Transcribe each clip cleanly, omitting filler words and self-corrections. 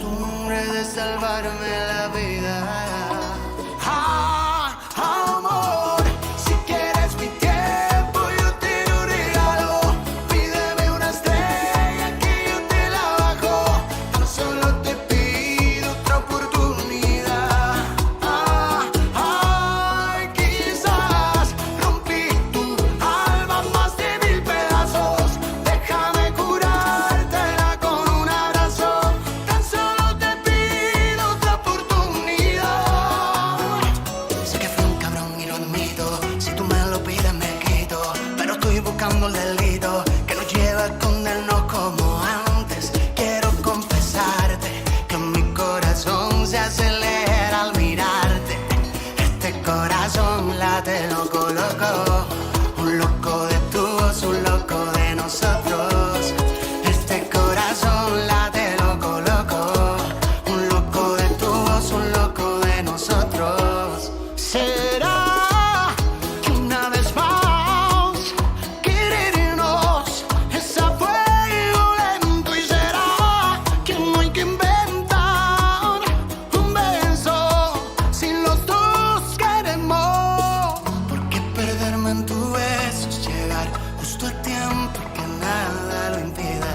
costumbre de salvarme la vida. Ah, amor, si quieres mi tiempo yo te lo regalo. Pídeme una estrella que yo te la bajo. Tan solo te pido otra oportunidad. Ay, quizás rompí tu alma más de 1000 pedazos. Déjame curártela con un abrazo. Tan solo te pido otra oportunidad. Sé que fui un cabrón y lo admito. Si tú me lo pides me quito. Pero estoy buscando el delito que nos lleva a escondernos como antes. Quiero confesarte que mi corazón se acelera al mirarte. Este corazón late loco, loco. Un loco de tu voz, un loco de nosotros. Este corazón late loco, loco. Un loco de tu voz, un loco de nosotros. ¿Será que una vez más querernos es a fuego lento? ¿Y será que no hay que inventar un beso si los dos queremos? Porque perderme en tu beso es llegar justo a tiempo que nada lo impida.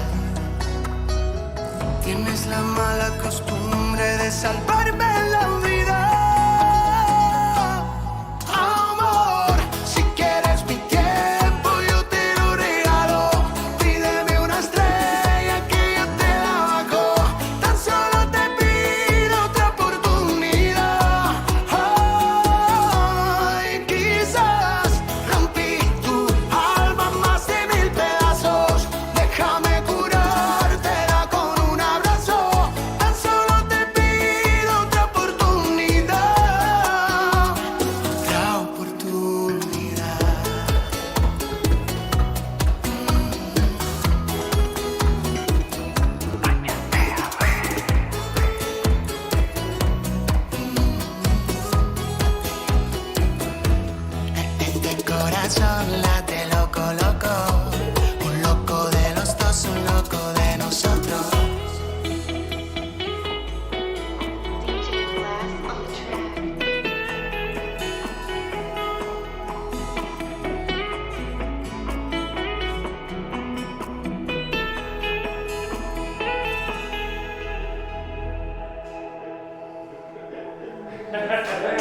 Tienes la mala costumbre de salvarme la vida. Amor, si quieres mi tiempo yo te lo regalo. Pídeme una estrella que yo te la bajo. Tan solo te pido otra oportunidad. Ay, quizás rompí tu alma más de 1000 pedazos. Déjame curártela con un abrazo. Tan solo te pido otra oportunidad. Otra oportunidad. Este corazón late loco, loco. Un loco de los dos, un loco de nosotros. DJ Glass on the track. Ha ha ha.